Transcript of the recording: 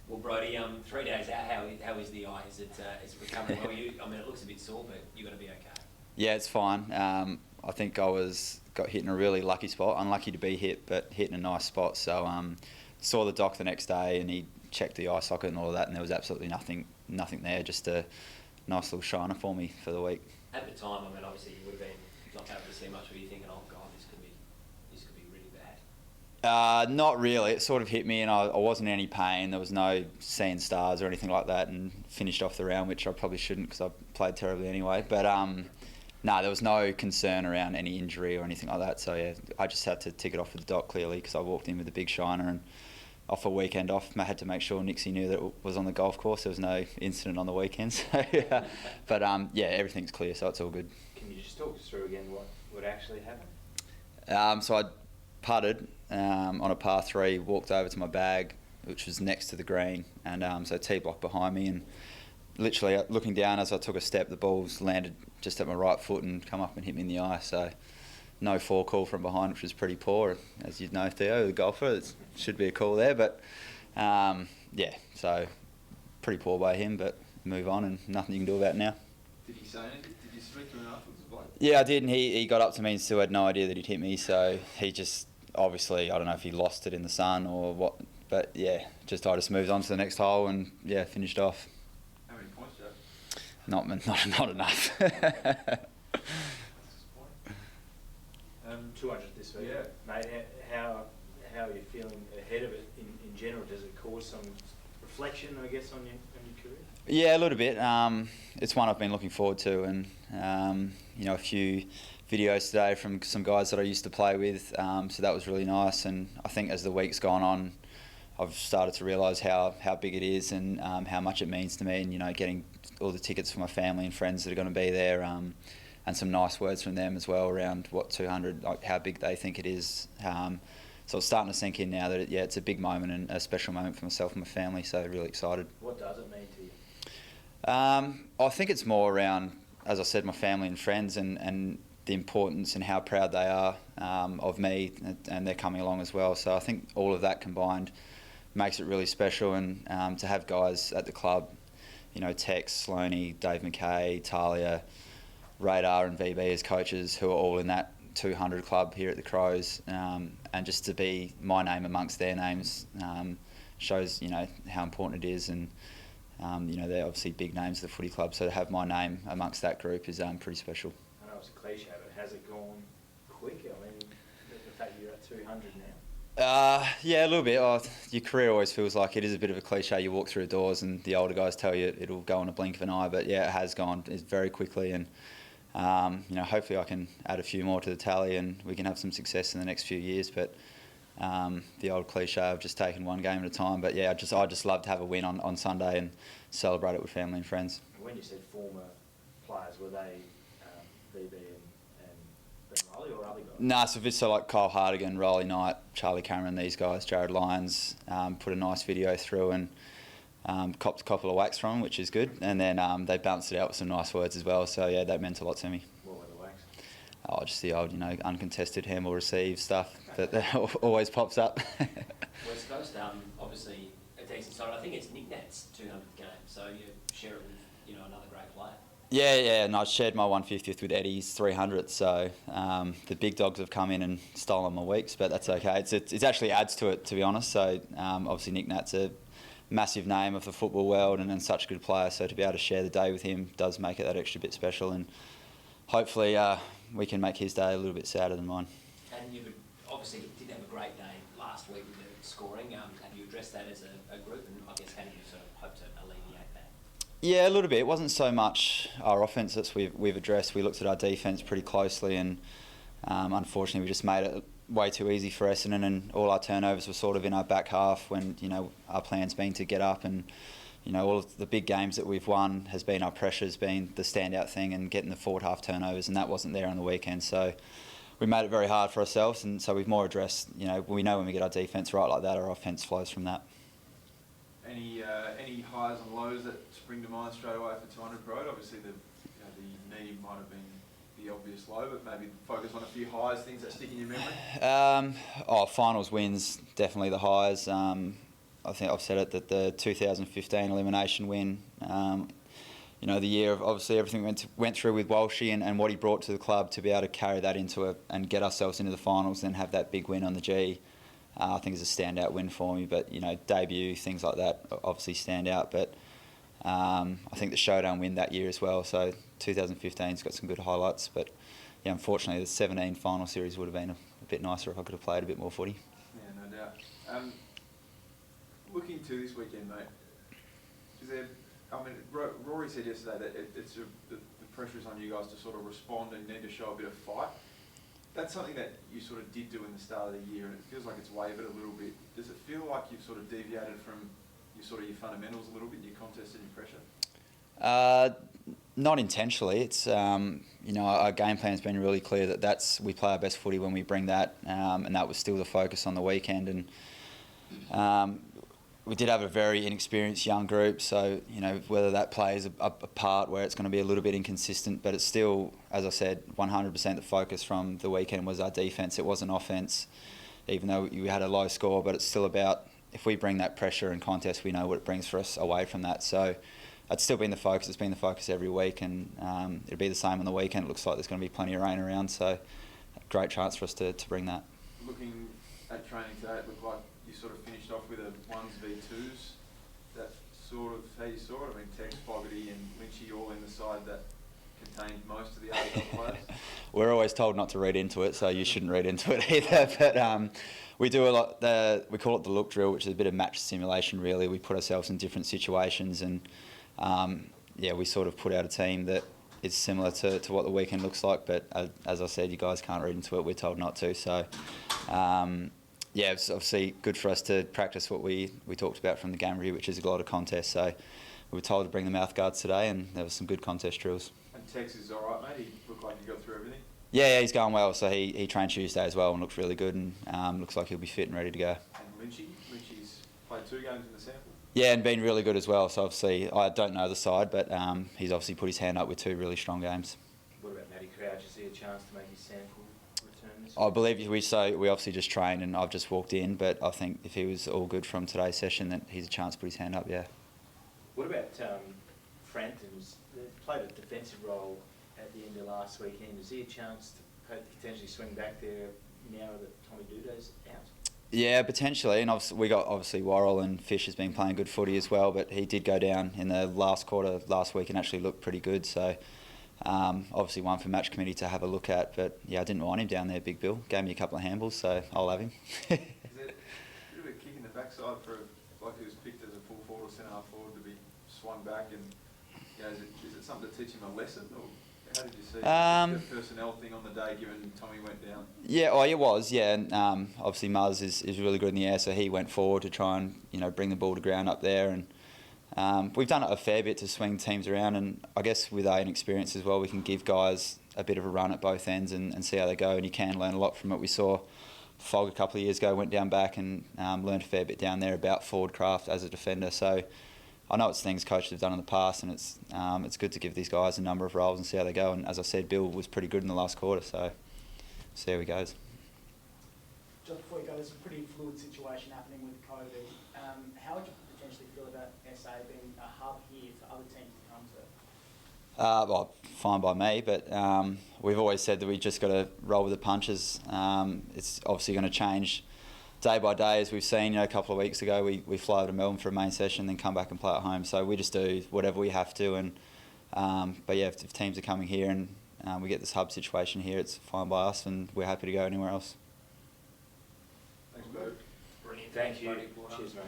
Well, Brodie, 3 days out, how is the eye? Is it recovering well? It looks a bit sore, but you're going to be okay. Yeah, it's fine. I think got hit in a really lucky spot. Unlucky to be hit, but hit in a nice spot. So saw the doc the next day, and he checked the eye socket and all of that, and there was absolutely nothing there. Just a nice little shiner for me for the week. At the time, obviously you would have been not able to see much. Were you thinking, oh God, this could be really bad? Not really. It sort of hit me, and I wasn't in any pain. There was no seeing stars or anything like that, and finished off the round, which I probably shouldn't because I played terribly anyway. But no, there was no concern around any injury or anything like that. So yeah, I just had to tick it off with the doc clearly because I walked in with a big shiner and off a weekend off. I had to make sure Nixie knew that it was on the golf course. There was no incident on the weekend. So, yeah. But yeah, everything's clear, so it's all good. Can you just talk us through again what actually happened? So I putted on a par 3, walked over to my bag, which was next to the green, and so tee block behind me, and literally looking down as I took a step, the ball's landed just at my right foot and come up and hit me in the eye. So no fall call from behind, which was pretty poor. As you know, Theo, the golfer, it should be a call there. But yeah, so pretty poor by him, but move on and nothing you can do about it now. Did he say anything? Did you speak to him afterwards? Yeah, I did, and he got up to me and still had no idea that he'd hit me. So he just, obviously, I don't know if he lost it in the sun or what, but yeah, I just moved on to the next hole and yeah, finished off. How many points, Joe? Not enough. 200 this week. Yeah. Mate, how are you feeling ahead of it in general? Does it cause some reflection, I guess, on your career? Yeah, a little bit. It's one I've been looking forward to, and a few videos today from some guys that I used to play with, so that was really nice. And I think as the week's gone on, I've started to realise how big it is and how much it means to me, and getting all the tickets for my family and friends that are going to be there, and some nice words from them as well around what 200, like how big they think it is. So it's starting to sink in now that it's a big moment and a special moment for myself and my family, so really excited. What does it mean to you? I think it's more around, as I said, my family and friends and the importance and how proud they are of me, and they're coming along as well. So I think all of that combined makes it really special, and to have guys at the club, Tex, Sloaney, Dave McKay, Talia, Radar and VB as coaches who are all in that 200 club here at the Crows, and just to be my name amongst their names shows how important it is, and they're obviously big names of the footy club, so to have my name amongst that group is pretty special. I know it's a cliche, but has it gone quick? I mean, the fact you're at 200 now? Yeah, a little bit. Your career always feels like it is a bit of a cliche. You walk through the doors and the older guys tell you it'll go in a blink of an eye, but yeah, it has gone very quickly, and hopefully I can add a few more to the tally and we can have some success in the next few years. But the old cliche of just taking one game at a time. But yeah, I just love to have a win on Sunday and celebrate it with family and friends. When you said former players, were they VB and Ben Riley or other guys? Nah, so like Kyle Hartigan, Rolly Knight, Charlie Cameron, these guys, Jared Lyons, put a nice video through and copped a couple of whacks from them, which is good. And then they bounced it out with some nice words as well. So yeah, that meant a lot to me. What were the whacks? Oh, just the old, uncontested handball receive stuff that always pops up. West Coast, obviously a decent side. I think it's Nick Nat's 200th game, so you share it with another great player. Yeah, and I shared my 150th with Eddie's 300th, so the big dogs have come in and stolen my weeks, but that's okay. It actually adds to it, to be honest. So obviously Nick Nat's a massive name of the football world and such a good player, so to be able to share the day with him does make it that extra bit special, and hopefully we can make his day a little bit sadder than mine. And you obviously didn't have a great day last week with the scoring. Have you addressed that as a group, and I guess how do you sort of hope to alleviate that? Yeah, a little bit. It wasn't so much our offence that we've addressed. We looked at our defence pretty closely, and unfortunately we just made it way too easy for Essendon, and all our turnovers were sort of in our back half when our plan's been to get up, and all of the big games that we've won has been our pressures being the standout thing and getting the forward half turnovers, and that wasn't there on the weekend. So we made it very hard for ourselves, and so we've more addressed, we know when we get our defence right like that, our offence flows from that. Any highs and lows that spring to mind straight away for 200 Broad? Obviously the knee might have been the obvious low, but maybe focus on a few highs, things that stick in your memory? Finals wins, definitely the highs. I think I've said it, that the 2015 elimination win, the year of obviously everything went through with Walshy and what he brought to the club, to be able to carry that into and get ourselves into the finals and have that big win on the G, I think is a standout win for me. But, debut, things like that obviously stand out. But I think the showdown win that year as well. So 2015's got some good highlights. But, yeah, unfortunately, the 17 final series would have been a bit nicer if I could have played a bit more footy. Yeah, no doubt. Looking to this weekend, mate, is there... Rory said yesterday that the pressure is on you guys to sort of respond and need to show a bit of fight. That's something that you sort of did do in the start of the year, and it feels like it's wavered a little bit. Does it feel like you've sort of deviated from your fundamentals a little bit, your contest and your pressure? Not intentionally. It's our game plan's been really clear that we play our best footy when we bring that, and that was still the focus on the weekend. And we did have a very inexperienced young group, so whether that plays a part where it's going to be a little bit inconsistent, but it's still, as I said, 100% the focus from the weekend was our defence. It wasn't offence, even though we had a low score, but it's still about, if we bring that pressure and contest, we know what it brings for us away from that. So it's still been the focus. It's been the focus every week, and it'll be the same on the weekend. It looks like there's going to be plenty of rain around, so great chance for us to bring that. Looking at training today, it looked like you sort of finished off with a 1v2s. That sort of how you saw it. I mean, Tex, Fogarty and Lynchy all in the side that contained most of the AFL players. We're always told not to read into it, so you shouldn't read into it either. But we do a lot. We call it the look drill, which is a bit of match simulation, really. We put ourselves in different situations, and we sort of put out a team that is similar to what the weekend looks like. But as I said, you guys can't read into it. We're told not to. So it's obviously good for us to practice what we talked about from the game review, which is a lot of contests. So we were told to bring the mouth guards today, and there was some good contest drills. And Tex is all right, mate? He looked like he got through everything? Yeah, he's going well. So he trained Tuesday as well and looks really good, and looks like he'll be fit and ready to go. And Lynchy's played 2 games in the sample? Yeah, and been really good as well. So obviously, I don't know the side, but he's obviously put his hand up with 2 really strong games. What about Matty Crouch? Is he a chance to make his sample return this week? I believe we obviously just trained and I've just walked in, but I think if he was all good from today's session, then he's a chance to put his hand up, yeah. What about Frampton's? They played a defensive role at the end of last weekend. Is he a chance to potentially swing back there now that Tommy Dudo's out? Yeah, potentially, and we got Worrell, and Fish has been playing good footy as well, but he did go down in the last quarter last week and actually looked pretty good, so obviously one for match committee to have a look at. But yeah, I didn't mind him down there, Big Bill. Gave me a couple of handballs, so I'll have him. Is it a bit of a kick in the backside for he was picked as a full forward or centre half forward to be swung back, and is it something to teach him a lesson, or how did you see the personnel thing on the day given Tommy went down? Yeah, it was, yeah. And obviously Muzz is really good in the air, so he went forward to try and bring the ball to ground up there. And we've done it a fair bit to swing teams around, and I guess with our inexperience as well, we can give guys a bit of a run at both ends and see how they go, and you can learn a lot from it. We saw Fog a couple of years ago went down back and learned a fair bit down there about forward craft as a defender. So I know it's things coaches have done in the past, and it's good to give these guys a number of roles and see how they go. And as I said, Bill was pretty good in the last quarter, so see how he goes. Just before you go, there's a pretty fluid situation happening with COVID. How would you potentially feel about SA being a hub here for other teams to come to? Well, fine by me, but we've always said that we just got to roll with the punches. It's obviously going to change day by day, as we've seen. A couple of weeks ago, we fly over to Melbourne for a main session, then come back and play at home. So we just do whatever we have to. And but yeah, if teams are coming here and we get this hub situation here, it's fine by us, and we're happy to go anywhere else. Thanks, Bo. Brilliant. Thank you. Cheers, mate.